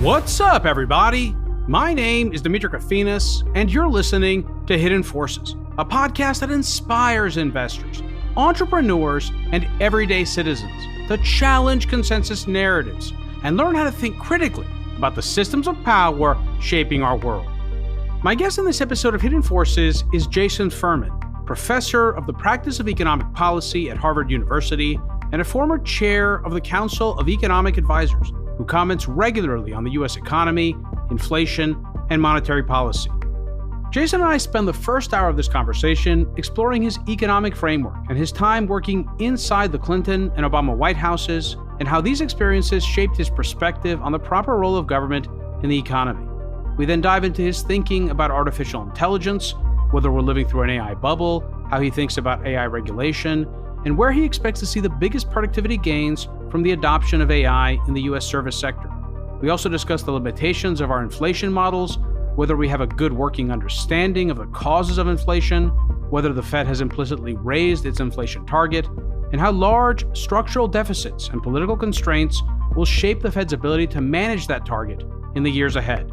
What's up, everybody? My name is Demetri Kofinas, and you're listening to Hidden Forces, a podcast that inspires investors, entrepreneurs, and everyday citizens to challenge consensus narratives and learn how to think critically about the systems of power shaping our world. My guest in this episode of Hidden Forces is Jason Furman, professor of the practice of economic policy at Harvard University and a former chair of the Council of Economic Advisors, who comments regularly on the U.S. economy, inflation, and monetary policy. Jason and I spend the first hour of this conversation exploring his economic framework and his time working inside the Clinton and Obama White Houses, and how these experiences shaped his perspective on the proper role of government in the economy. We then dive into his thinking about artificial intelligence, whether we're living through an AI bubble, how he thinks about AI regulation, and where he expects to see the biggest productivity gains from the adoption of AI in the U.S. service sector. We also discuss the limitations of our inflation models, whether we have a good working understanding of the causes of inflation, whether the Fed has implicitly raised its inflation target, and how large structural deficits and political constraints will shape the Fed's ability to manage that target in the years ahead.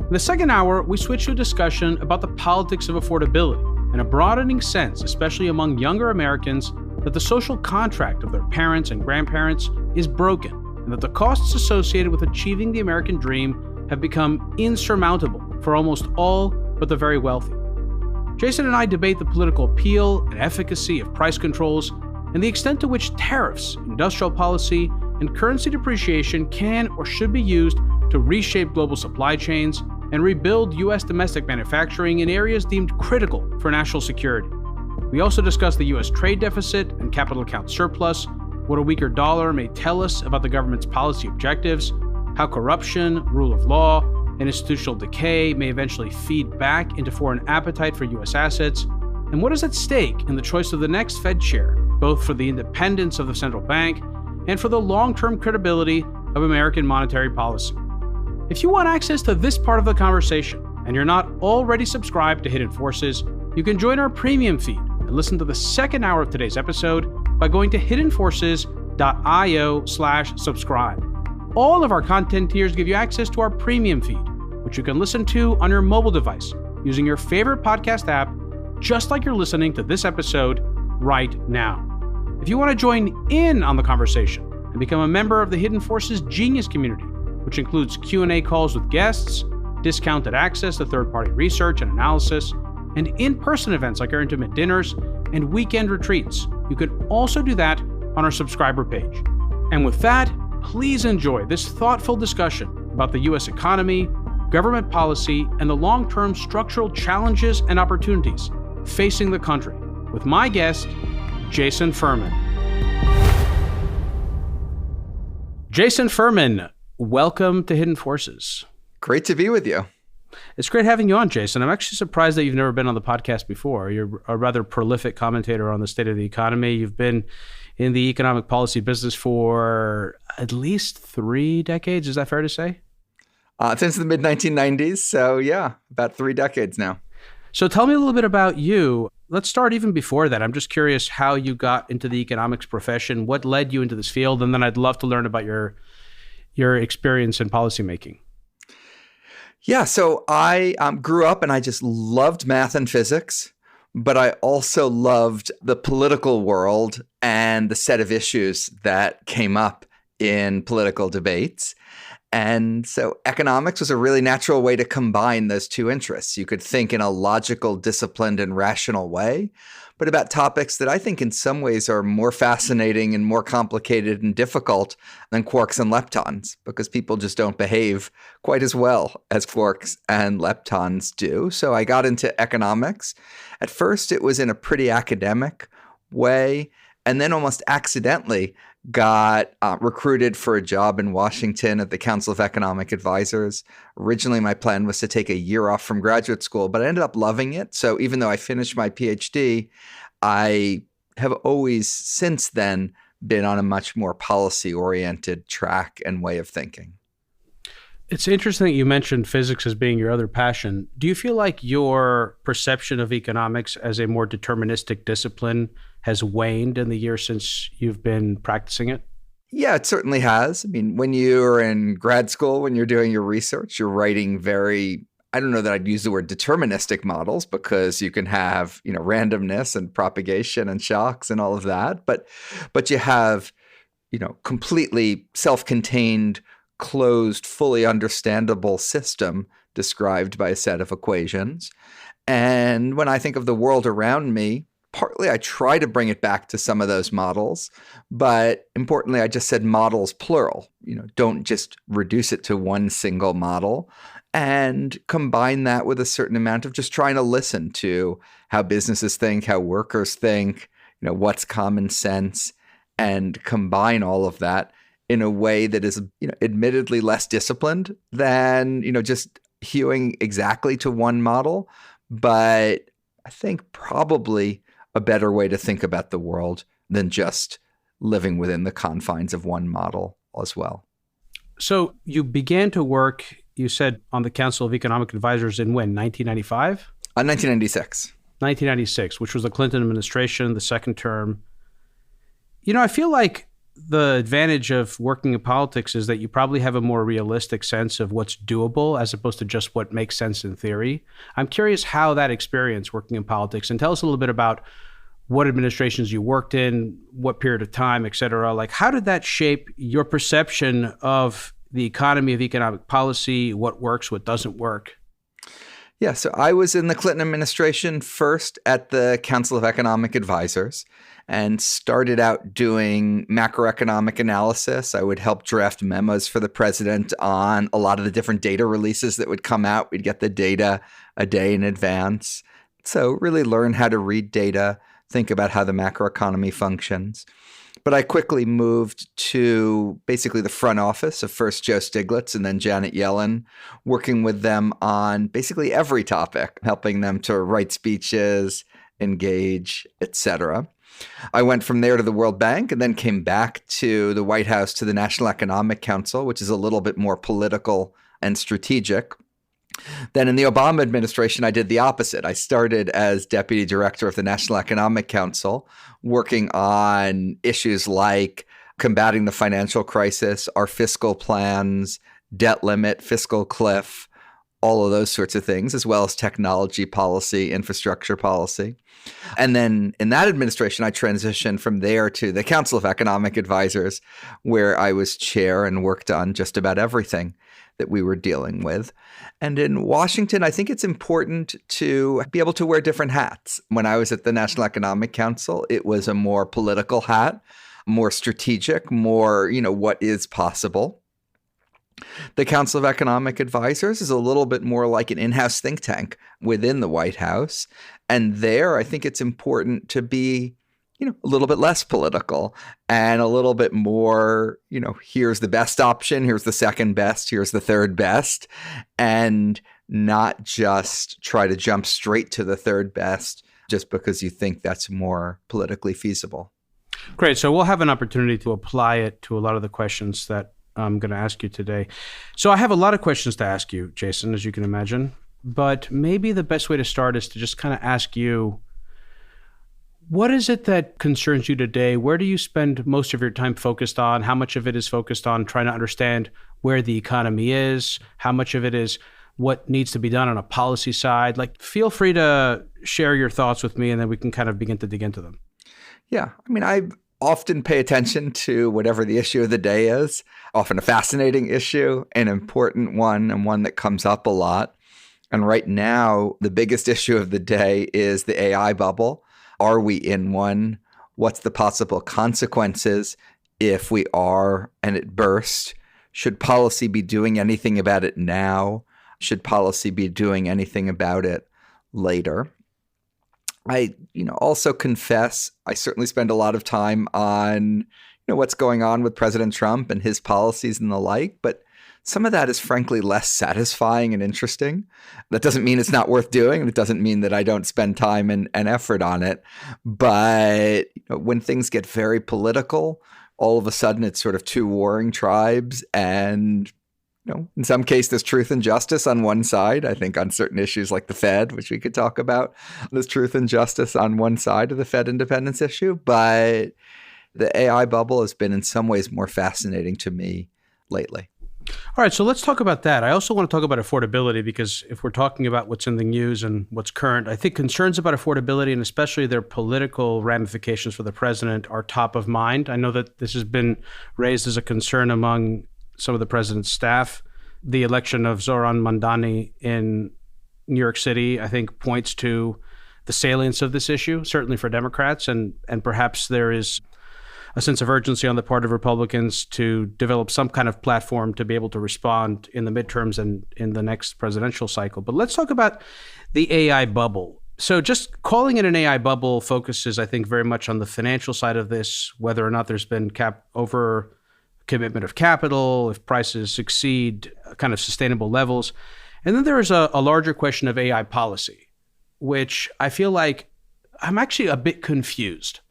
In the second hour, we switch to a discussion about the politics of affordability, in a broadening sense, especially among younger Americans, that the social contract of their parents and grandparents is broken, and that the costs associated with achieving the American dream have become insurmountable for almost all but the very wealthy. Jason and I debate the political appeal and efficacy of price controls and the extent to which tariffs, industrial policy, and currency depreciation can or should be used to reshape global supply chains and rebuild U.S. domestic manufacturing in areas deemed critical for national security. We also discuss the U.S. trade deficit and capital account surplus, what a weaker dollar may tell us about the government's policy objectives, how corruption, rule of law, and institutional decay may eventually feed back into foreign appetite for U.S. assets, and what is at stake in the choice of the next Fed chair, both for the independence of the central bank and for the long-term credibility of American monetary policy. If you want access to this part of the conversation and you're not already subscribed to Hidden Forces, you can join our premium feed and listen to the second hour of today's episode by going to hiddenforces.io/subscribe. All of our content tiers give you access to our premium feed, which you can listen to on your mobile device using your favorite podcast app, just like you're listening to this episode right now. If you want to join in on the conversation and become a member of the Hidden Forces Genius community, which includes Q&A calls with guests, discounted access to third-party research and analysis, and in-person events like our intimate dinners and weekend retreats, you can also do that on our subscriber page. And with that, please enjoy this thoughtful discussion about the U.S. economy, government policy, and the long-term structural challenges and opportunities facing the country with my guest, Jason Furman. Jason Furman, welcome to Hidden Forces. Great to be with you. It's great having you on, Jason. I'm actually surprised that you've never been on the podcast before. You're a rather prolific commentator on the state of the economy. You've been in the economic policy business for at least 3 decades. Is that fair to say? Since the mid-1990s. So yeah, about 3 decades now. So tell me a little bit about you. Let's start even before that. I'm just curious how you got into the economics profession. What led you into this field? And then I'd love to learn about your experience in policymaking. Yeah, so I grew up and I just loved math and physics, but I also loved the political world and the set of issues that came up in political debates. And so economics was a really natural way to combine those two interests. You could think in a logical, disciplined, and rational way, but about topics that I think in some ways are more fascinating and more complicated and difficult than quarks and leptons, because people just don't behave quite as well as quarks and leptons do. So I got into economics. At first, it was in a pretty academic way, and then almost accidentally got recruited for a job in Washington at the Council of Economic Advisors. Originally, my plan was to take a year off from graduate school, but I ended up loving it. So even though I finished my PhD, I have always since then been on a much more policy-oriented track and way of thinking. It's interesting that you mentioned physics as being your other passion. Do you feel like your perception of economics as a more deterministic discipline has waned in the years since you've been practicing it? Yeah, it certainly has. I mean, when you're in grad school, when you're doing your research, you're writing very, I don't know that I'd use the word deterministic models because you can have, randomness and propagation and shocks and all of that. But you have, completely self-contained, closed, fully understandable system described by a set of equations. And when I think of the world around me, partly I try to bring it back to some of those models, but importantly, I just said models plural. Don't just reduce it to one single model, and combine that with a certain amount of just trying to listen to how businesses think, how workers think, what's common sense, and combine all of that in a way that is, admittedly less disciplined than, just hewing exactly to one model. But I think probably a better way to think about the world than just living within the confines of one model as well. So you began to work, you said, on the Council of Economic Advisors in when, 1995? 1996. 1996, which was the Clinton administration, the second term. I feel like the advantage of working in politics is that you probably have a more realistic sense of what's doable as opposed to just what makes sense in theory. I'm curious how that experience working in politics, and tell us a little bit about what administrations you worked in, what period of time, et cetera. Like, how did that shape your perception of the economy of economic policy, what works, what doesn't work? Yeah, so I was in the Clinton administration first at the Council of Economic Advisors and started out doing macroeconomic analysis. I would help draft memos for the president on a lot of the different data releases that would come out. We'd get the data a day in advance. So really learn how to read data, think about how the macroeconomy functions. But I quickly moved to basically the front office of first Joe Stiglitz and then Janet Yellen, working with them on basically every topic, helping them to write speeches, engage, etc. I went from there to the World Bank and then came back to the White House to the National Economic Council, which is a little bit more political and strategic. Then in the Obama administration, I did the opposite. I started as deputy director of the National Economic Council, working on issues like combating the financial crisis, our fiscal plans, debt limit, fiscal cliff, all of those sorts of things, as well as technology policy, infrastructure policy. And then in that administration, I transitioned from there to the Council of Economic Advisors, where I was chair and worked on just about everything that we were dealing with. And in Washington, I think it's important to be able to wear different hats. When I was at the National Economic Council, it was a more political hat, more strategic, more, what is possible. The Council of Economic Advisors is a little bit more like an in-house think tank within the White House. And there, I think it's important to be a little bit less political and a little bit more, here's the best option, here's the second best, here's the third best, and not just try to jump straight to the third best just because you think that's more politically feasible. Great. So we'll have an opportunity to apply it to a lot of the questions that I'm going to ask you today. So I have a lot of questions to ask you, Jason, as you can imagine, but maybe the best way to start is to just kind of ask you, what is it that concerns you today? Where do you spend most of your time focused on? How much of it is focused on trying to understand where the economy is? How much of it is what needs to be done on a policy side? Like, feel free to share your thoughts with me, and then we can kind of begin to dig into them. Yeah. I mean, I often pay attention to whatever the issue of the day is, often a fascinating issue, an important one, and one that comes up a lot. And right now, the biggest issue of the day is the AI bubble. Are we in one? What's the possible consequences if we are and it bursts? Should policy be doing anything about it now? Should policy be doing anything about it later? I, also confess, I certainly spend a lot of time on, what's going on with President Trump and his policies and the like, but some of that is frankly less satisfying and interesting. That doesn't mean it's not worth doing, and it doesn't mean that I don't spend time and effort on it. But when things get very political, all of a sudden it's sort of two warring tribes, and in some case, there's truth and justice on one side. I think on certain issues like the Fed, which we could talk about, there's truth and justice on one side of the Fed independence issue. But the AI bubble has been in some ways more fascinating to me lately. All right, so let's talk about that. I also want to talk about affordability, because if we're talking about what's in the news and what's current, I think concerns about affordability and especially their political ramifications for the president are top of mind. I know that this has been raised as a concern among some of the president's staff. The election of Zohran Mamdani in New York City, I think, points to the salience of this issue, certainly for Democrats, and perhaps there is a sense of urgency on the part of Republicans to develop some kind of platform to be able to respond in the midterms and in the next presidential cycle. But let's talk about the AI bubble. So just calling it an AI bubble focuses, I think, very much on the financial side of this, whether or not there's been over commitment of capital, if prices exceed kind of sustainable levels. And then there is a larger question of AI policy, which I feel like I'm actually a bit confused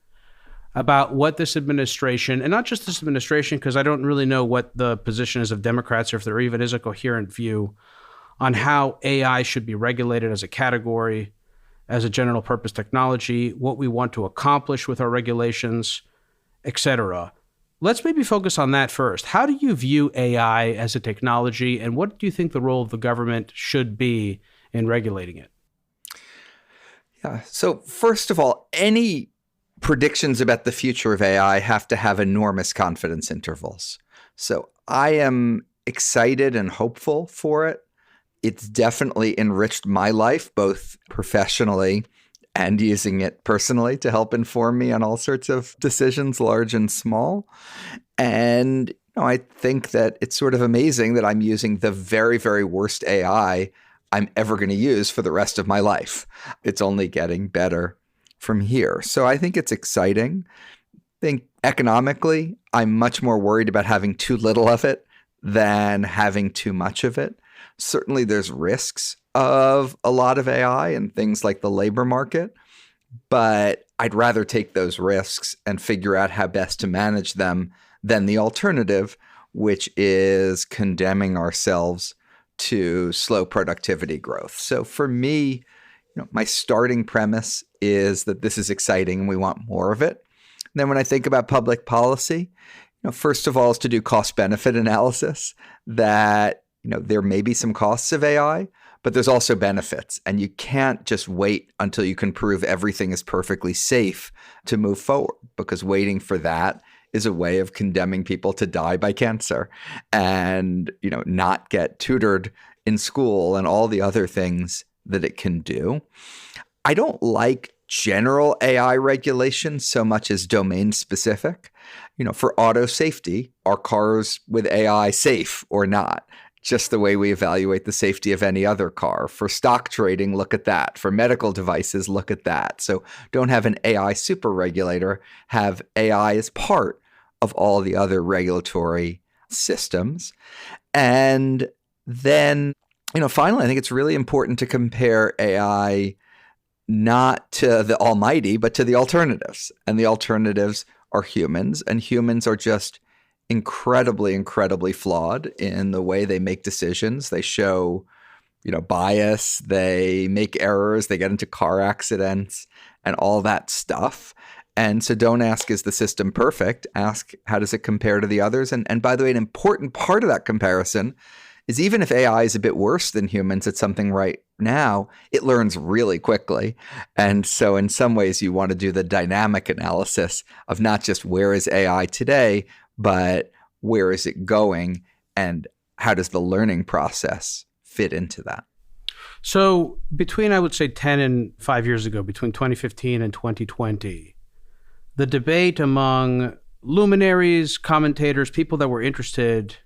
about what this administration, and not just this administration, because I don't really know what the position is of Democrats, or if there even is a coherent view on how AI should be regulated as a category, as a general purpose technology, what we want to accomplish with our regulations, et cetera. Let's maybe focus on that first. How do you view AI as a technology, and what do you think the role of the government should be in regulating it? Yeah. So first of all, any predictions about the future of AI have to have enormous confidence intervals. So I am excited and hopeful for it. It's definitely enriched my life, both professionally and using it personally to help inform me on all sorts of decisions, large and small. And I think that it's sort of amazing that I'm using the very, very worst AI I'm ever going to use for the rest of my life. It's only getting better from here. So I think it's exciting. I think economically, I'm much more worried about having too little of it than having too much of it. Certainly there's risks of a lot of AI and things like the labor market, but I'd rather take those risks and figure out how best to manage them than the alternative, which is condemning ourselves to slow productivity growth. So for me, my starting premise is that this is exciting and we want more of it. And then when I think about public policy, first of all is to do cost-benefit analysis that, there may be some costs of AI, but there's also benefits. And you can't just wait until you can prove everything is perfectly safe to move forward, because waiting for that is a way of condemning people to die by cancer and, not get tutored in school and all the other things that it can do. I don't like general AI regulation so much as domain specific. For auto safety, are cars with AI safe or not? Just the way we evaluate the safety of any other car. For stock trading, look at that. For medical devices, look at that. So don't have an AI super regulator, have AI as part of all the other regulatory systems. And then finally, I think it's really important to compare AI not to the almighty, but to the alternatives. And the alternatives are humans, and humans are just incredibly, incredibly flawed in the way they make decisions. They show, bias, they make errors, they get into car accidents and all that stuff. And so don't ask, is the system perfect? Ask, how does it compare to the others? And by the way, an important part of that comparison is even if AI is a bit worse than humans at something right now, it learns really quickly. And so in some ways, you want to do the dynamic analysis of not just where is AI today, but where is it going and how does the learning process fit into that? So between, I would say, 10 and 5 years ago, between 2015 and 2020, the debate among luminaries, commentators, people that were interested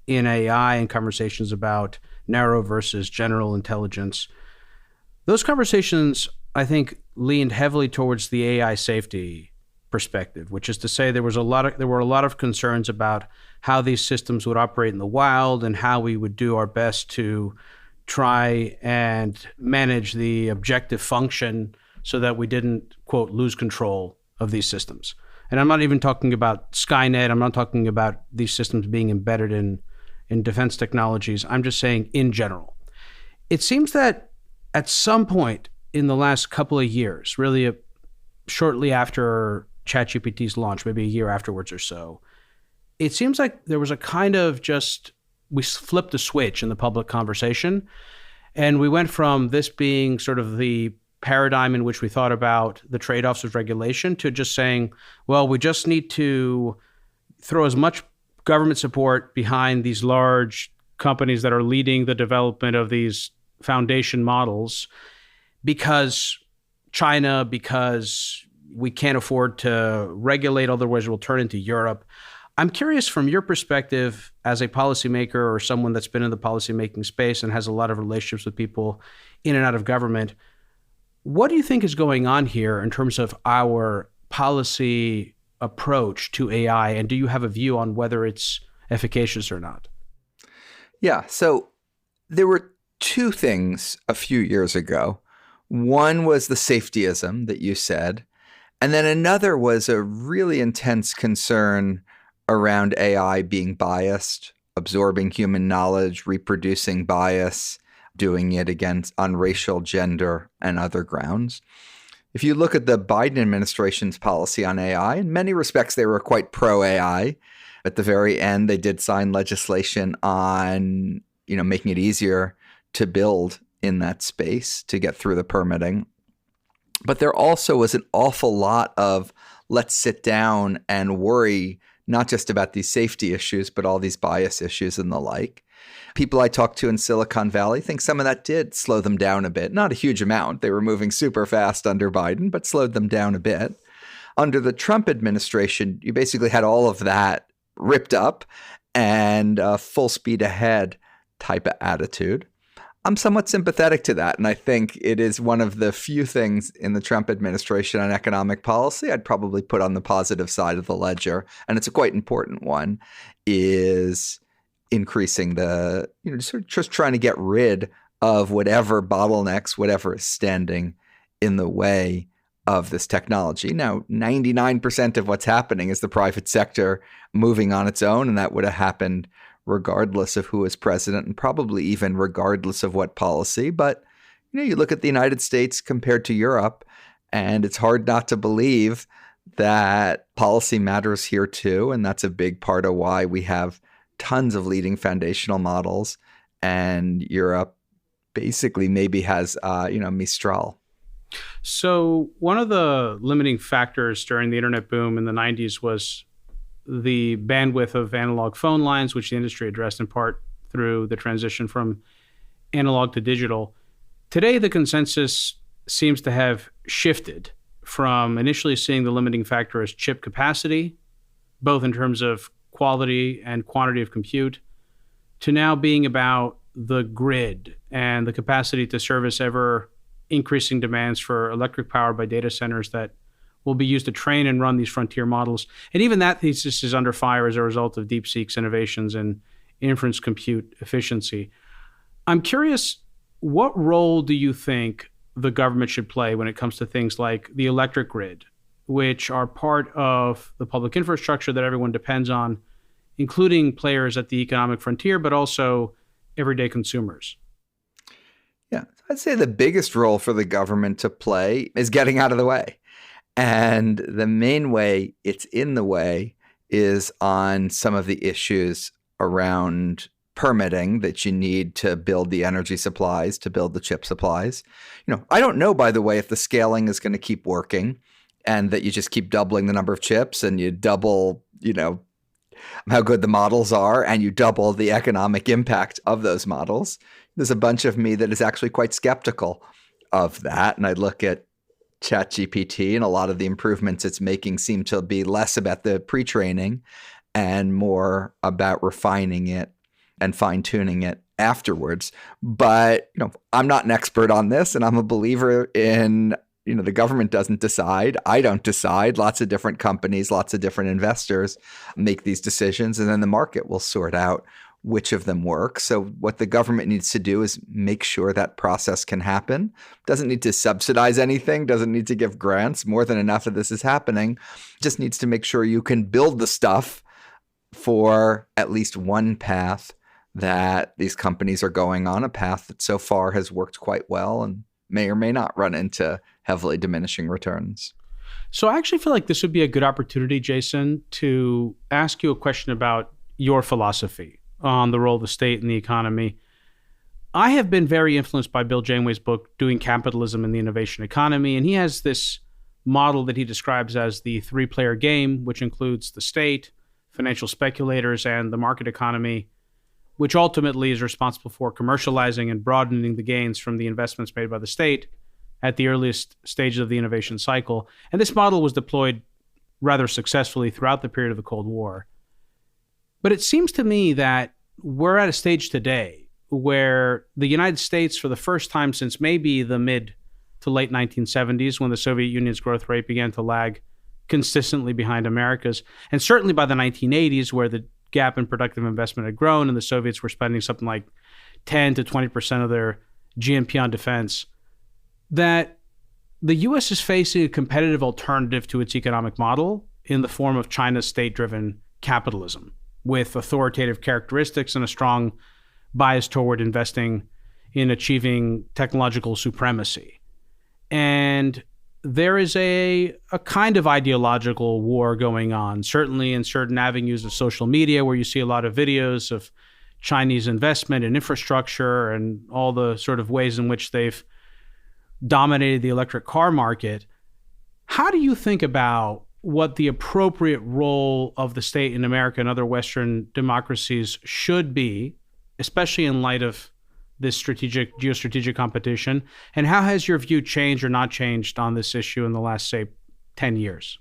in AI and conversations about narrow versus general intelligence, those conversations, I think, leaned heavily towards the AI safety perspective, which is to say there were a lot of concerns about how these systems would operate in the wild and how we would do our best to try and manage the objective function so that we didn't, quote, lose control of these systems. And I'm not even talking about Skynet. I'm not talking about these systems being embedded in defense technologies. I'm just saying in general. It seems that at some point in the last couple of years, really shortly after ChatGPT's launch, maybe a year afterwards or so, it seems like there was a kind of we flipped a switch in the public conversation. And we went from this being sort of the paradigm in which we thought about the trade-offs of regulation to just saying, well, we just need to throw as much government support behind these large companies that are leading the development of these foundation models because we can't afford to regulate, otherwise we'll turn into Europe. I'm curious from your perspective as a policymaker or someone that's been in the policymaking space and has a lot of relationships with people in and out of government, what do you think is going on here in terms of our policy approach to AI? And do you have a view on whether it's efficacious or not? Yeah. So there were two things a few years ago. One was the safetyism that you said. And then another was a really intense concern around AI being biased, absorbing human knowledge, reproducing bias, doing it on racial, gender, and other grounds. If you look at the Biden administration's policy on AI, in many respects, they were quite pro-AI. At the very end, they did sign legislation on, making it easier to build in that space to get through the permitting. But there also was an awful lot of let's sit down and worry not just about these safety issues, but all these bias issues and the like. People I talked to in Silicon Valley think some of that did slow them down a bit. Not a huge amount. They were moving super fast under Biden, but slowed them down a bit. Under the Trump administration, you basically had all of that ripped up and full speed ahead type of attitude. I'm somewhat sympathetic to that. And I think it is one of the few things in the Trump administration on economic policy I'd probably put on the positive side of the ledger. And it's a quite important one, is increasing just trying to get rid of whatever bottlenecks, whatever is standing in the way of this technology. Now, 99% of what's happening is the private sector moving on its own, and that would have happened regardless of who is president and probably even regardless of what policy. But, you look at the United States compared to Europe, and it's hard not to believe that policy matters here too. And that's a big part of why we have tons of leading foundational models, and Europe basically maybe has, Mistral. So one of the limiting factors during the internet boom in the 90s was the bandwidth of analog phone lines, which the industry addressed in part through the transition from analog to digital. Today, the consensus seems to have shifted from initially seeing the limiting factor as chip capacity, both in terms of quality and quantity of compute, to now being about the grid and the capacity to service ever increasing demands for electric power by data centers that will be used to train and run these frontier models. And even that thesis is under fire as a result of DeepSeek's innovations in inference compute efficiency. I'm curious, what role do you think the government should play when it comes to things like the electric grid, which are part of the public infrastructure that everyone depends on, including players at the economic frontier, but also everyday consumers? Yeah, I'd say the biggest role for the government to play is getting out of the way. And the main way it's in the way is on some of the issues around permitting that you need to build the energy supplies, to build the chip supplies. I don't know, by the way, if the scaling is going to keep working and that you just keep doubling the number of chips and you double, how good the models are and you double the economic impact of those models. There's a bunch of me that is actually quite skeptical of that. And I look at ChatGPT and a lot of the improvements it's making seem to be less about the pre-training and more about refining it and fine-tuning it afterwards. But, I'm not an expert on this, and I'm a believer in, the government doesn't decide. I don't decide. Lots of different companies, lots of different investors make these decisions, and then the market will sort out which of them work. So what the government needs to do is make sure that process can happen. Doesn't need to subsidize anything, doesn't need to give grants. More than enough of this is happening. Just needs to make sure you can build the stuff for at least one path that these companies are going on, a path that so far has worked quite well and may or may not run into heavily diminishing returns. So I actually feel like this would be a good opportunity, Jason, to ask you a question about your philosophy on the role of the state in the economy. I have been very influenced by Bill Janeway's book, Doing Capitalism in the Innovation Economy, and he has this model that he describes as the three-player game, which includes the state, financial speculators, and the market economy, which ultimately is responsible for commercializing and broadening the gains from the investments made by the state at the earliest stages of the innovation cycle. And this model was deployed rather successfully throughout the period of the Cold War. But it seems to me that we're at a stage today where the United States, for the first time since maybe the mid to late 1970s, when the Soviet Union's growth rate began to lag consistently behind America's, and certainly by the 1980s, where the gap in productive investment had grown and the Soviets were spending something like 10 to 20% of their GNP on defense, that the U.S. is facing a competitive alternative to its economic model in the form of China's state-driven capitalism, with authoritative characteristics and a strong bias toward investing in achieving technological supremacy. And there is a kind of ideological war going on, certainly in certain avenues of social media where you see a lot of videos of Chinese investment in infrastructure and all the sort of ways in which they've dominated the electric car market. How do you think about what the appropriate role of the state in America and other Western democracies should be, especially in light of this geostrategic competition? And how has your view changed or not changed on this issue in the last, say, 10 years?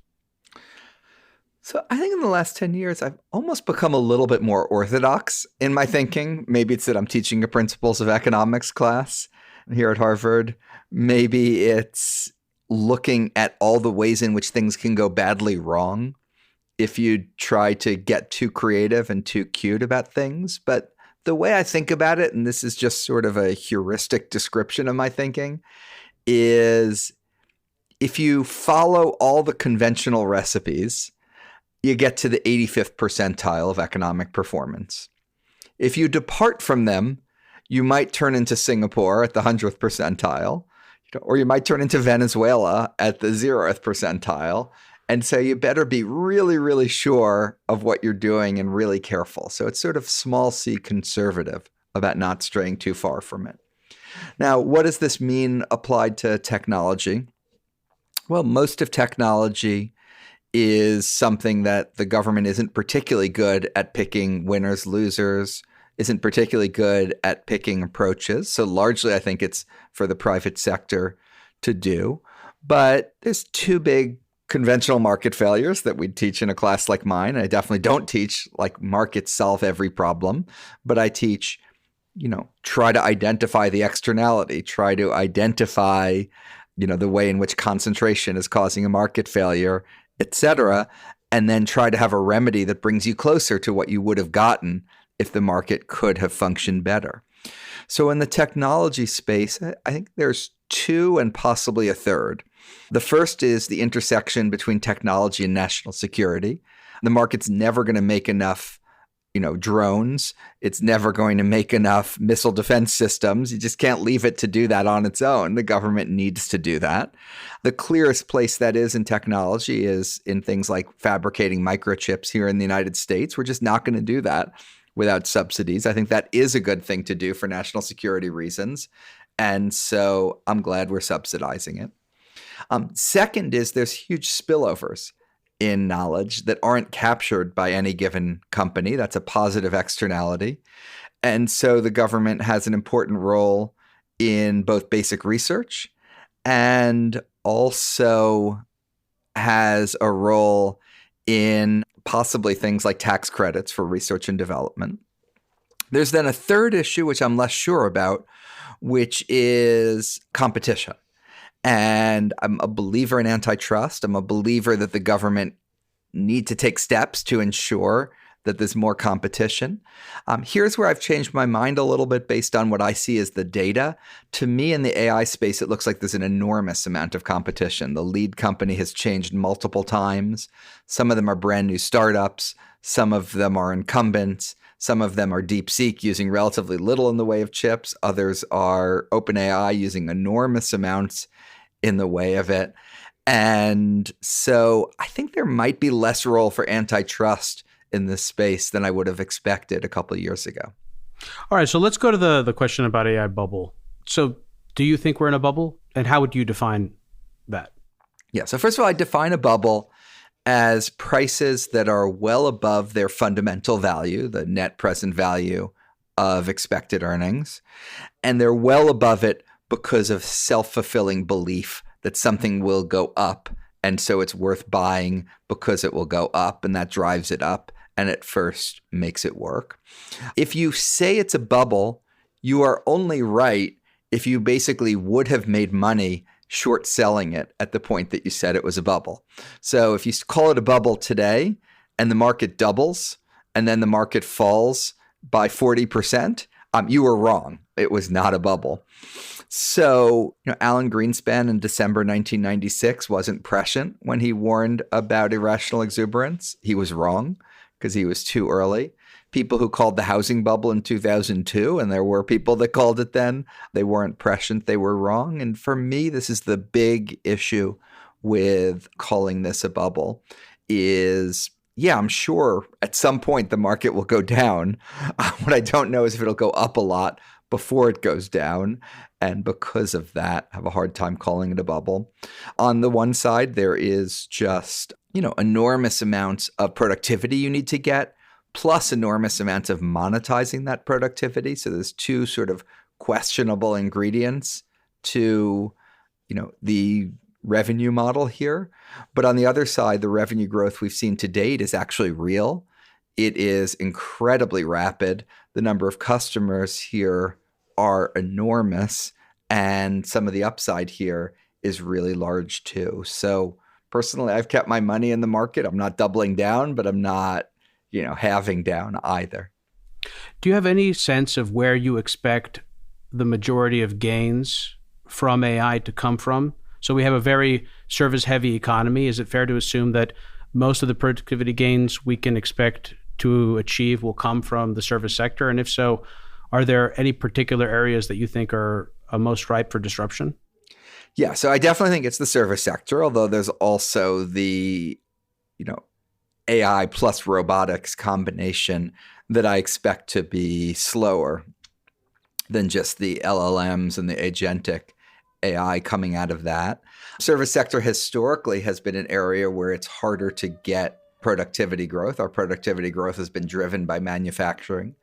So I think in the last 10 years, I've almost become a little bit more orthodox in my thinking. Maybe it's that I'm teaching a principles of economics class here at Harvard. Maybe it's looking at all the ways in which things can go badly wrong if you try to get too creative and too cute about things. But the way I think about it, and this is just sort of a heuristic description of my thinking, is if you follow all the conventional recipes, you get to the 85th percentile of economic performance. If you depart from them, you might turn into Singapore at the 100th percentile, or you might turn into Venezuela at the 0th percentile. And so you better be really, really sure of what you're doing and really careful. So it's sort of small c conservative about not straying too far from it. Now, what does this mean applied to technology? Well, most of technology is something that the government isn't particularly good at picking winners, losers, isn't particularly good at picking approaches. So largely, I think it's for the private sector to do. But there's two big conventional market failures that we'd teach in a class like mine. I definitely don't teach like markets solve every problem, but I teach, try to identify the externality, try to identify, the way in which concentration is causing a market failure, et cetera, and then try to have a remedy that brings you closer to what you would have gotten if the market could have functioned better. So in the technology space, I think there's two and possibly a third. The first is the intersection between technology and national security. The market's never going to make enough, drones. It's never going to make enough missile defense systems. You just can't leave it to do that on its own. The government needs to do that. The clearest place that is in technology is in things like fabricating microchips here in the United States. We're just not going to do that without subsidies. I think that is a good thing to do for national security reasons. And so I'm glad we're subsidizing it. Second is there's huge spillovers in knowledge that aren't captured by any given company. That's a positive externality. And so the government has an important role in both basic research and also has a role in possibly things like tax credits for research and development. There's then a third issue, which I'm less sure about, which is competition. And I'm a believer in antitrust. I'm a believer that the government need to take steps to ensure that there's more competition. Here's where I've changed my mind a little bit based on what I see as the data. To me, in the AI space, it looks like there's an enormous amount of competition. The lead company has changed multiple times. Some of them are brand new startups. Some of them are incumbents. Some of them are DeepSeek using relatively little in the way of chips. Others are OpenAI using enormous amounts in the way of it. And so I think there might be less role for antitrust in this space than I would have expected a couple of years ago. All right, so let's go to the question about AI bubble. So do you think we're in a bubble? And how would you define that? Yeah, so first of all, I define a bubble as prices that are well above their fundamental value, the net present value of expected earnings. And they're well above it because of self-fulfilling belief that something will go up. And so it's worth buying because it will go up, and that drives it up and at first makes it work. If you say it's a bubble, you are only right if you basically would have made money short selling it at the point that you said it was a bubble. So if you call it a bubble today and the market doubles and then the market falls by 40%, you were wrong. It was not a bubble. So, Alan Greenspan in December 1996 wasn't prescient when he warned about irrational exuberance. He was wrong because he was too early. People who called the housing bubble in 2002, and there were people that called it then, they weren't prescient, they were wrong. And for me, this is the big issue with calling this a bubble is, yeah, I'm sure at some point the market will go down. What I don't know is if it'll go up a lot before it goes down. And because of that, I have a hard time calling it a bubble. On the one side, there is just, enormous amounts of productivity you need to get, plus enormous amounts of monetizing that productivity. So there's two sort of questionable ingredients to, the revenue model here. But on the other side, the revenue growth we've seen to date is actually real. It is incredibly rapid. The number of customers here are enormous, and some of the upside here is really large too. So personally, I've kept my money in the market. I'm not doubling down, but I'm not, halving down either. Do you have any sense of where you expect the majority of gains from AI to come from? So we have a very service-heavy economy. Is it fair to assume that most of the productivity gains we can expect to achieve will come from the service sector? And if so, are there any particular areas that you think are most ripe for disruption? Yeah, so I definitely think it's the service sector, although there's also the, AI plus robotics combination that I expect to be slower than just the LLMs and the agentic AI coming out of that. Service sector historically has been an area where it's harder to get productivity growth. Our productivity growth has been driven by manufacturing.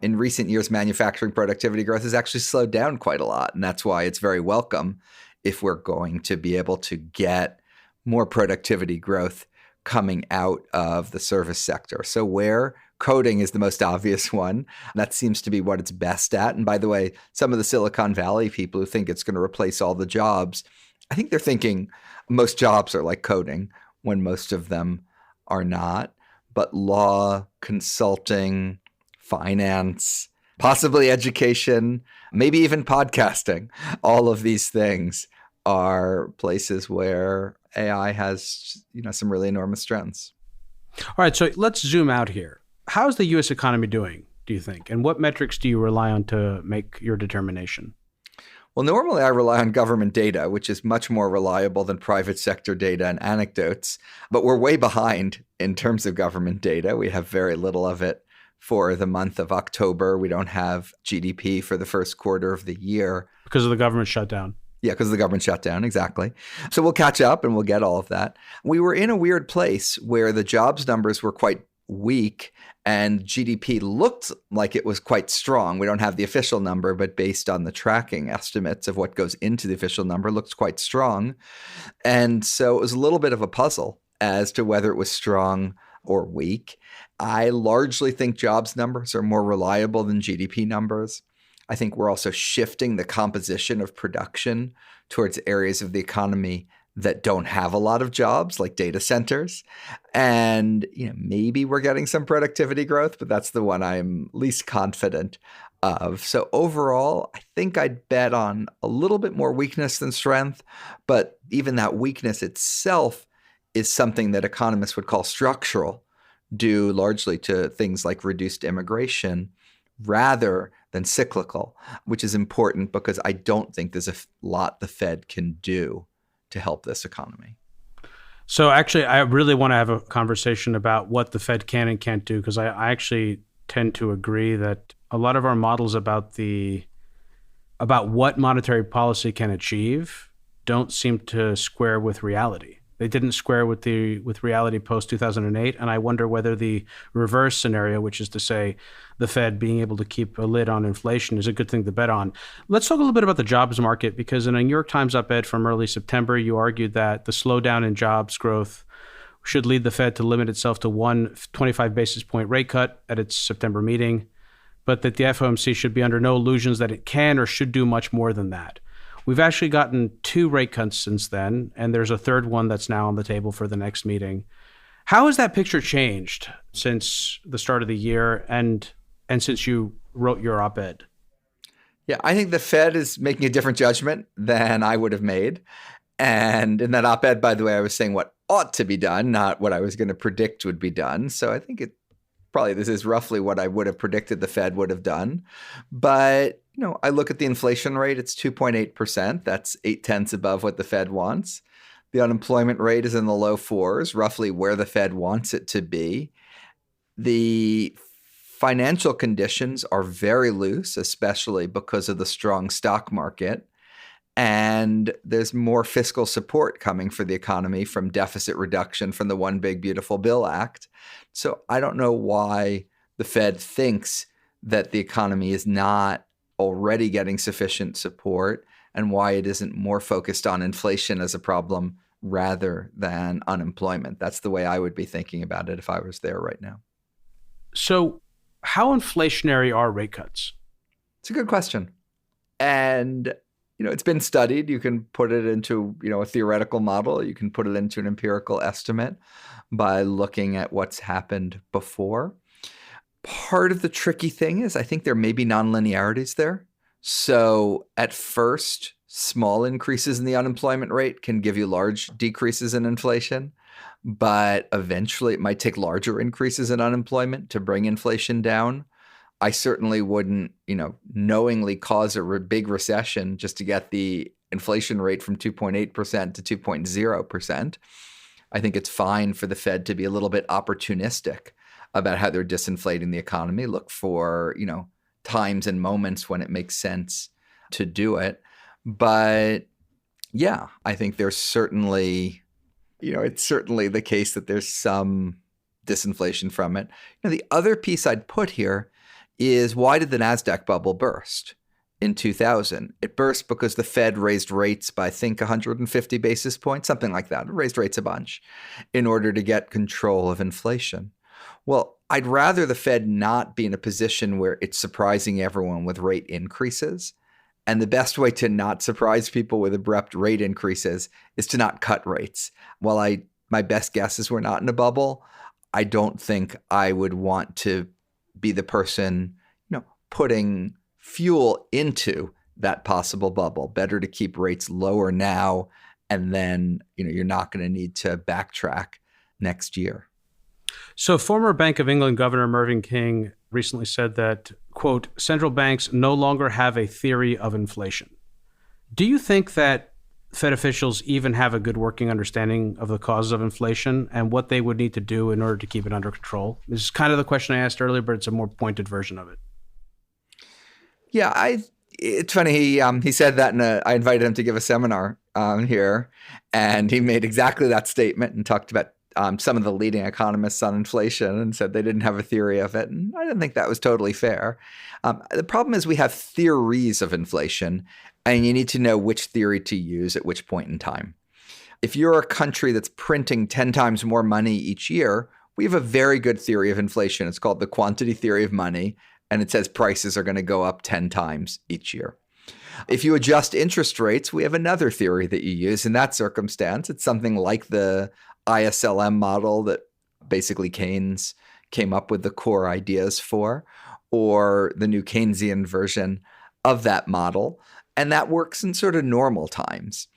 In recent years, manufacturing productivity growth has actually slowed down quite a lot. And that's why it's very welcome if we're going to be able to get more productivity growth coming out of the service sector. So where coding is the most obvious one, that seems to be what it's best at. And by the way, some of the Silicon Valley people who think it's going to replace all the jobs, I think they're thinking most jobs are like coding when most of them are not. But law, consulting, finance, possibly education, maybe even podcasting, all of these things are places where AI has, some really enormous strengths. All right, so let's zoom out here. How's the U.S. economy doing, do you think? And what metrics do you rely on to make your determination? Well, normally I rely on government data, which is much more reliable than private sector data and anecdotes. But we're way behind in terms of government data. We have very little of it for the month of October. We don't have GDP for the first quarter of the year. Because of the government shutdown. Yeah, because of the government shutdown, exactly. So we'll catch up and we'll get all of that. We were in a weird place where the jobs numbers were quite weak and GDP looked like it was quite strong. We don't have the official number, but based on the tracking estimates of what goes into the official number, looks quite strong. And so it was a little bit of a puzzle as to whether it was strong or weak. I largely think jobs numbers are more reliable than GDP numbers. I think we're also shifting the composition of production towards areas of the economy that don't have a lot of jobs, like data centers. And maybe we're getting some productivity growth, but that's the one I'm least confident of. So overall, I think I'd bet on a little bit more weakness than strength, but even that weakness itself is something that economists would call structural, due largely to things like reduced immigration rather than cyclical, which is important because I don't think there's a lot the Fed can do to help this economy. So actually, I really want to have a conversation about what the Fed can and can't do, because I actually tend to agree that a lot of our models about what monetary policy can achieve don't seem to square with reality. They didn't square with reality post 2008, and I wonder whether the reverse scenario, which is to say the Fed being able to keep a lid on inflation, is a good thing to bet on. Let's talk a little bit about the jobs market, because in a New York Times op-ed from early September, you argued that the slowdown in jobs growth should lead the Fed to limit itself to one 25 basis point rate cut at its September meeting, but that the FOMC should be under no illusions that it can or should do much more than that. We've actually gotten 2 rate cuts since then, and there's a third one that's now on the table for the next meeting. How has that picture changed since the start of the year and since you wrote your op-ed? Yeah, I think the Fed is making a different judgment than I would have made. And in that op-ed, by the way, I was saying what ought to be done, not what I was going to predict would be done. So I think this is roughly what I would have predicted the Fed would have done. But, I look at the inflation rate, it's 2.8%. That's 0.8 above what the Fed wants. The unemployment rate is in the low 4s, roughly where the Fed wants it to be. The financial conditions are very loose, especially because of the strong stock market. And there's more fiscal support coming for the economy from deficit reduction from the One Big Beautiful Bill Act. So I don't know why the Fed thinks that the economy is not already getting sufficient support and why it isn't more focused on inflation as a problem rather than unemployment. That's the way I would be thinking about it if I was there right now. So how inflationary are rate cuts? It's a good question. And it's been studied. You can put it into, a theoretical model. You can put it into an empirical estimate by looking at what's happened before. Part of the tricky thing is I think there may be nonlinearities there. So at first, small increases in the unemployment rate can give you large decreases in inflation. But eventually it might take larger increases in unemployment to bring inflation down. I certainly wouldn't, knowingly cause a big recession just to get the inflation rate from 2.8% to 2.0%. I think it's fine for the Fed to be a little bit opportunistic about how they're disinflating the economy. Look for, times and moments when it makes sense to do it. But yeah, I think there's certainly, it's certainly the case that there's some disinflation from it. The other piece I'd put here is, why did the NASDAQ bubble burst in 2000? It burst because the Fed raised rates by, I think, 150 basis points, something like that. It raised rates a bunch in order to get control of inflation. Well, I'd rather the Fed not be in a position where it's surprising everyone with rate increases. And the best way to not surprise people with abrupt rate increases is to not cut rates. While my best guess is we're not in a bubble, I don't think I would want to be the person, putting fuel into that possible bubble. Better to keep rates lower now, and then, you're not going to need to backtrack next year. So former Bank of England Governor Mervyn King recently said that, quote, central banks no longer have a theory of inflation. Do you think that Fed officials even have a good working understanding of the causes of inflation and what they would need to do in order to keep it under control? This is kind of the question I asked earlier, but it's a more pointed version of it. Yeah, it's funny. He said that, I invited him to give a seminar here, and he made exactly that statement and talked about some of the leading economists on inflation and said they didn't have a theory of it. And I didn't think that was totally fair. The problem is we have theories of inflation, and you need to know which theory to use at which point in time. If you're a country that's printing 10 times more money each year, we have a very good theory of inflation. It's called the quantity theory of money, and it says prices are going to go up 10 times each year. If you adjust interest rates, we have another theory that you use. In that circumstance, it's something like the ISLM model that basically Keynes came up with the core ideas for, or the new Keynesian version of that model. And that works in sort of normal times.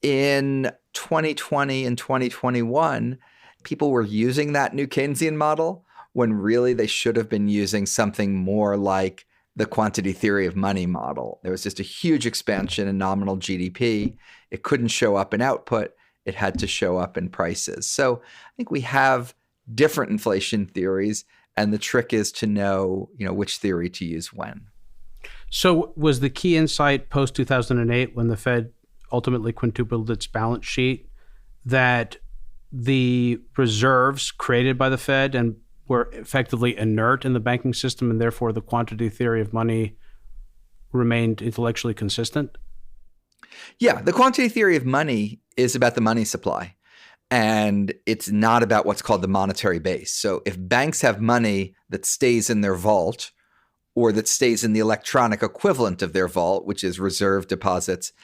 In 2020 and 2021, people were using that new Keynesian model when really they should have been using something more like the quantity theory of money model. There was just a huge expansion in nominal GDP. It couldn't show up in output. it had to show up in prices. So I think we have different inflation theories, and the trick is to know, which theory to use when. So was the key insight post 2008, when the Fed ultimately quintupled its balance sheet, that the reserves created by the Fed and were effectively inert in the banking system, and therefore the quantity theory of money remained intellectually consistent? Yeah, the quantity theory of money is about the money supply, and it's not about what's called the monetary base. So if banks have money that stays in their vault, or that stays in the electronic equivalent of their vault, which is reserve deposits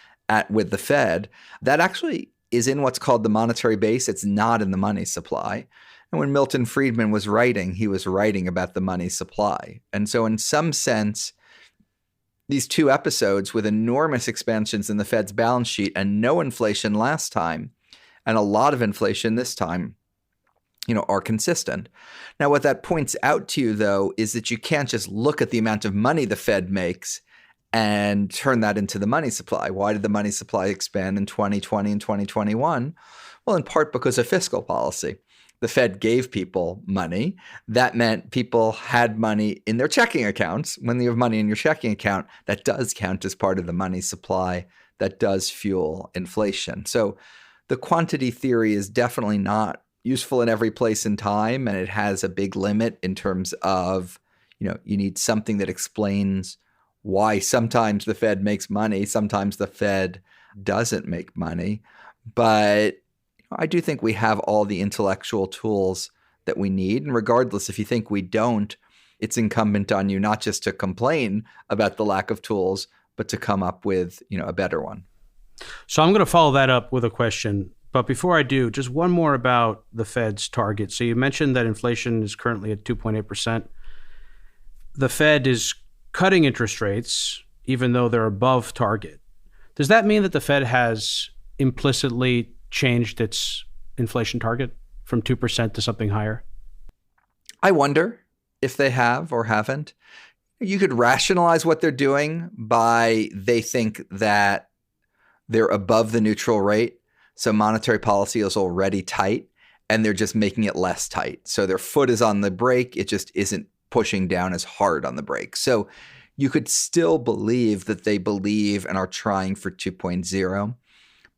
with the Fed, that actually is in what's called the monetary base. It's not in the money supply. And when Milton Friedman was writing, he was writing about the money supply. And so in some sense, these two episodes with enormous expansions in the Fed's balance sheet and no inflation last time, and a lot of inflation this time, are consistent. Now, what that points out to you, though, is that you can't just look at the amount of money the Fed makes and turn that into the money supply. Why did the money supply expand in 2020 and 2021? Well, in part because of fiscal policy. The Fed gave people money. That meant people had money in their checking accounts. When you have money in your checking account, that does count as part of the money supply. That does fuel inflation. So the quantity theory is definitely not useful in every place and time, and it has a big limit in terms of, you need something that explains why sometimes the Fed makes money, sometimes the Fed doesn't make money. But I do think we have all the intellectual tools that we need. And regardless, if you think we don't, it's incumbent on you not just to complain about the lack of tools, but to come up with, a better one. So I'm going to follow that up with a question. But before I do, just one more about the Fed's target. So you mentioned that inflation is currently at 2.8%. The Fed is cutting interest rates, even though they're above target. Does that mean that the Fed has implicitly changed its inflation target from 2% to something higher? I wonder if they have or haven't. You could rationalize what they're doing by they think that they're above the neutral rate. So monetary policy is already tight, and they're just making it less tight. So their foot is on the brake. It just isn't pushing down as hard on the brake. So you could still believe that they believe and are trying for 2.0.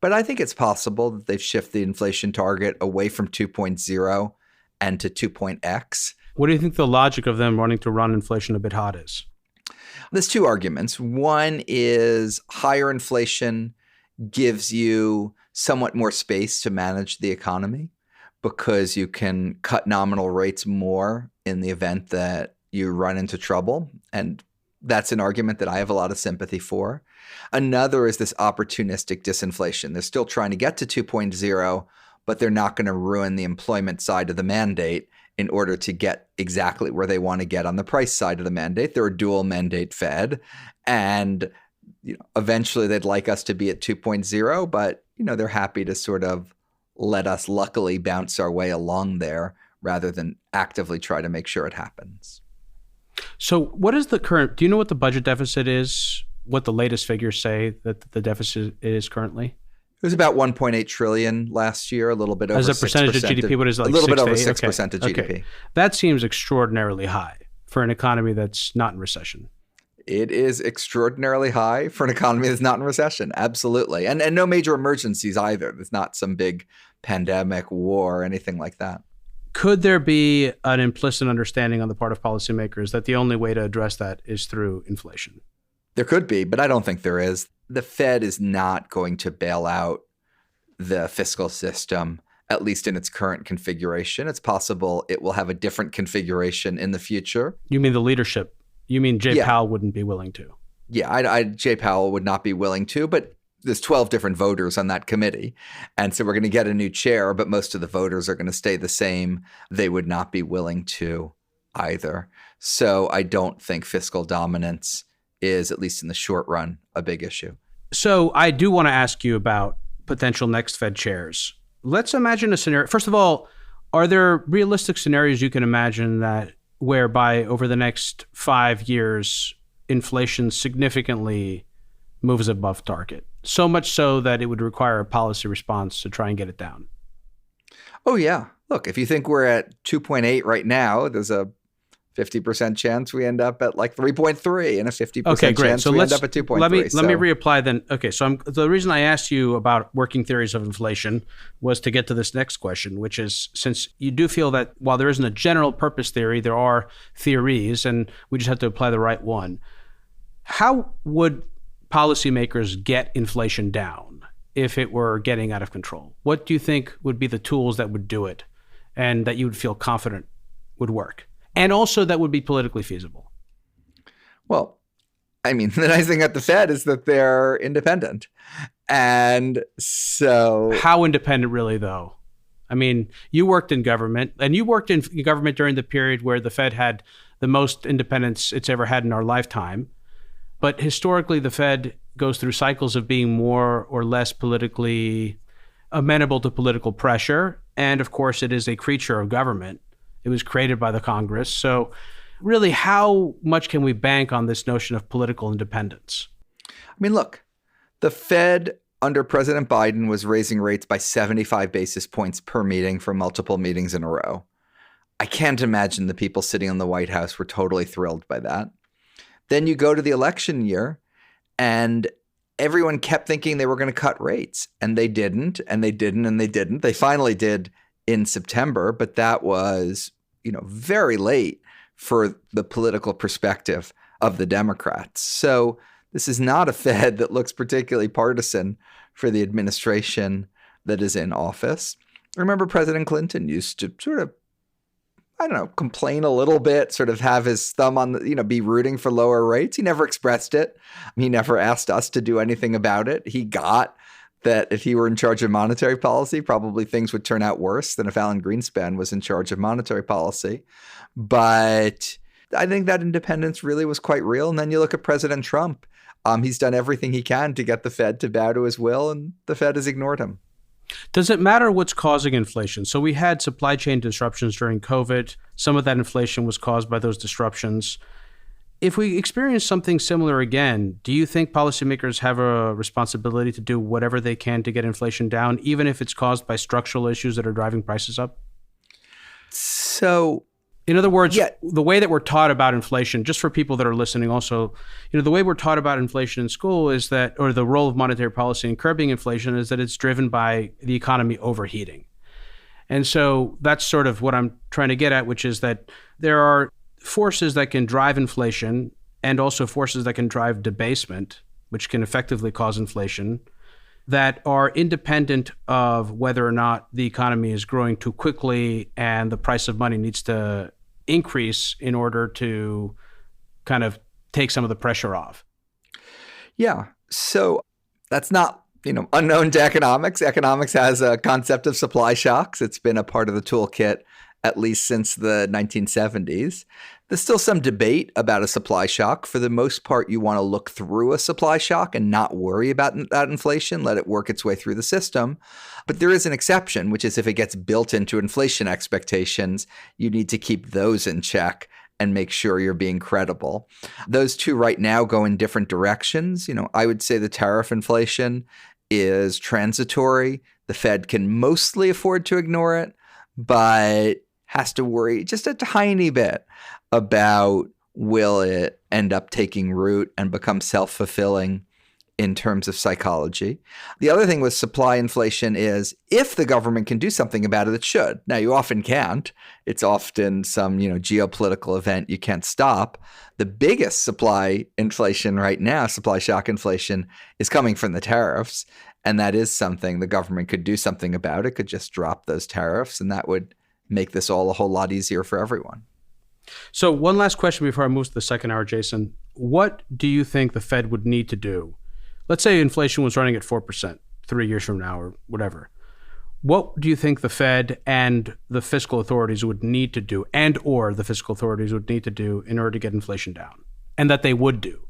But I think it's possible that they've shifted the inflation target away from 2.0 and to 2.x. What do you think the logic of them wanting to run inflation a bit hot is? There's two arguments. One is higher inflation gives you somewhat more space to manage the economy because you can cut nominal rates more in the event that you run into trouble. And that's an argument that I have a lot of sympathy for. Another is this opportunistic disinflation. They're still trying to get to 2.0, but they're not going to ruin the employment side of the mandate in order to get exactly where they want to get on the price side of the mandate. They're a dual mandate Fed. And eventually they'd like us to be at 2.0, but they're happy to sort of let us luckily bounce our way along there rather than actively try to make sure it happens. So what is the current, do you know what the budget deficit is? What the latest figures say that the deficit is currently? It was about 1.8 trillion last year, a little bit over 6%. As a percentage of GDP, what is it, like a little bit over 6 6% of GDP. Okay. That seems extraordinarily high for an economy that's not in recession. It is extraordinarily high for an economy that's not in recession. Absolutely. And no major emergencies either. There's not some big pandemic, war, anything like that. Could there be an implicit understanding on the part of policymakers that the only way to address that is through inflation? There could be, but I don't think there is. The Fed is not going to bail out the fiscal system, at least in its current configuration. It's possible it will have a different configuration in the future. You mean the leadership? You mean Jay Powell wouldn't be willing to? Yeah, Jay Powell would not be willing to, but there's 12 different voters on that committee. And so we're going to get a new chair, but most of the voters are going to stay the same. They would not be willing to either. So I don't think fiscal dominance is, at least in the short run, a big issue. So I do want to ask you about potential next Fed chairs. Let's imagine a scenario. First of all, are there realistic scenarios you can imagine that whereby over the next 5 years, inflation significantly moves above target. So much so that it would require a policy response to try and get it down. Oh, yeah. Look, if you think we're at 2.8 right now, there's a 50% chance we end up at like 3.3 and a 50% chance we end up at 2.3. Let me reapply then. Okay, so the reason I asked you about working theories of inflation was to get to this next question, which is, since you do feel that while there isn't a general purpose theory, there are theories, and we just have to apply the right one. How would policymakers get inflation down if it were getting out of control? What do you think would be the tools that would do it and that you would feel confident would work? And also that would be politically feasible? Well, I mean, the nice thing at the Fed is that they're independent. And so... How independent really, though? I mean, you worked in government, and you worked in government during the period where the Fed had the most independence it's ever had in our lifetime. But historically, the Fed goes through cycles of being more or less politically amenable to political pressure. And of course, it is a creature of government. It was created by the Congress. So really, how much can we bank on this notion of political independence? I mean, look, the Fed under President Biden was raising rates by 75 basis points per meeting for multiple meetings in a row. I can't imagine the people sitting in the White House were totally thrilled by that. Then you go to the election year, and everyone kept thinking they were going to cut rates, and they didn't, and they didn't, and they didn't. They finally did in September, but that was, very late for the political perspective of the Democrats. So this is not a Fed that looks particularly partisan for the administration that is in office. Remember, President Clinton used to sort of, complain a little bit, sort of have his thumb on the, be rooting for lower rates. He never expressed it. He never asked us to do anything about it. He got that if he were in charge of monetary policy, probably things would turn out worse than if Alan Greenspan was in charge of monetary policy. But I think that independence really was quite real. And then you look at President Trump. He's done everything he can to get the Fed to bow to his will, and the Fed has ignored him. Does it matter what's causing inflation? So we had supply chain disruptions during COVID. Some of that inflation was caused by those disruptions. If we experience something similar again, do you think policymakers have a responsibility to do whatever they can to get inflation down, even if it's caused by structural issues that are driving prices up? So, in other words, the way that we're taught about inflation, just for people that are listening also, the way we're taught about inflation in school is that, or the role of monetary policy in curbing inflation is that it's driven by the economy overheating. And so that's sort of what I'm trying to get at, which is that there are forces that can drive inflation and also forces that can drive debasement, which can effectively cause inflation, that are independent of whether or not the economy is growing too quickly and the price of money needs to increase in order to kind of take some of the pressure off. Yeah. So that's not, unknown to economics. Economics has a concept of supply shocks. It's been a part of the toolkit at least since the 1970s. There's still some debate about a supply shock. For the most part, you want to look through a supply shock and not worry about that inflation, let it work its way through the system. But there is an exception, which is if it gets built into inflation expectations, you need to keep those in check and make sure you're being credible. Those two right now go in different directions. I would say the tariff inflation is transitory. The Fed can mostly afford to ignore it, but has to worry just a tiny bit about will it end up taking root and become self-fulfilling in terms of psychology. The other thing with supply inflation is if the government can do something about it, it should. Now, you often can't. It's often some, geopolitical event you can't stop. The biggest supply inflation right now, supply shock inflation, is coming from the tariffs. And that is something the government could do something about. It could just drop those tariffs, and that would make this all a whole lot easier for everyone. So one last question before I move to the second hour, Jason. What do you think the Fed would need to do? Let's say inflation was running at 4% 3 years from now or whatever. What do you think the Fed and the fiscal authorities would need to do, and or the fiscal authorities would need to do in order to get inflation down, and that they would do?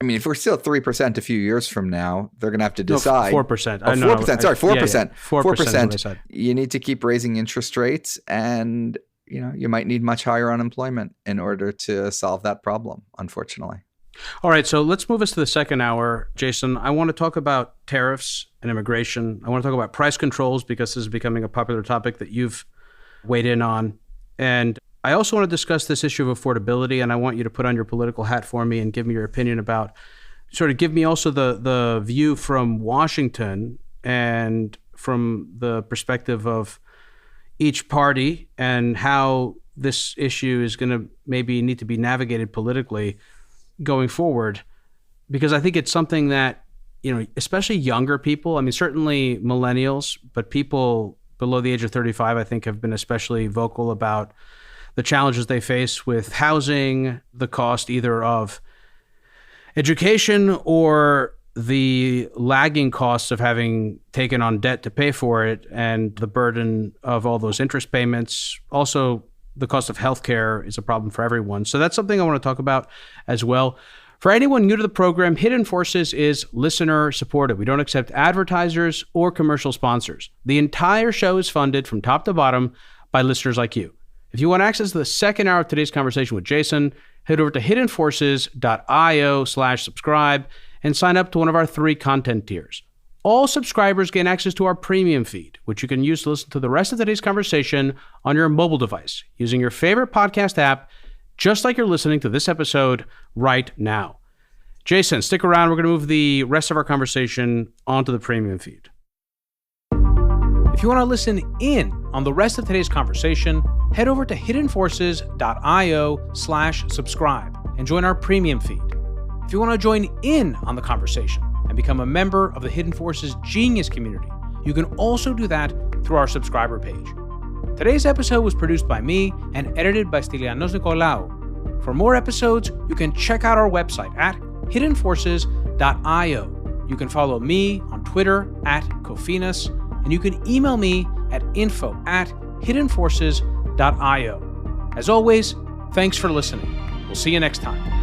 I mean, if we're still at 3% a few years from now, they're going to have to decide. 4%. 4%. Sorry, 4%. 4%. You need to keep raising interest rates, and you might need much higher unemployment in order to solve that problem, unfortunately. All right, so let's move us to the second hour. Jason, I want to talk about tariffs and immigration. I want to talk about price controls because this is becoming a popular topic that you've weighed in on. And I also want to discuss this issue of affordability, and I want you to put on your political hat for me and give me your opinion about, sort of give me also the view from Washington and from the perspective of each party and how this issue is going to maybe need to be navigated politically going forward, because I think it's something that, especially younger people, I mean, certainly millennials, but people below the age of 35, I think, have been especially vocal about the challenges they face with housing, the cost either of education or the lagging costs of having taken on debt to pay for it, and the burden of all those interest payments. Also, the cost of healthcare is a problem for everyone. So that's something I want to talk about as well. For anyone new to the program, Hidden Forces is listener supported. We don't accept advertisers or commercial sponsors. The entire show is funded from top to bottom by listeners like you. If you want access to the second hour of today's conversation with Jason, head over to hiddenforces.io/subscribe and sign up to one of our 3 content tiers. All subscribers gain access to our premium feed, which you can use to listen to the rest of today's conversation on your mobile device using your favorite podcast app, just like you're listening to this episode right now. Jason, stick around. We're going to move the rest of our conversation onto the premium feed. If you want to listen in on the rest of today's conversation, head over to hiddenforces.io/subscribe and join our premium feed. If you want to join in on the conversation and become a member of the Hidden Forces Genius community, you can also do that through our subscriber page. Today's episode was produced by me and edited by Stylianos Nicolaou. For more episodes, you can check out our website at hiddenforces.io. You can follow me on Twitter at Kofinas, and you can email me at info@hiddenforces.io. As always, thanks for listening. We'll see you next time.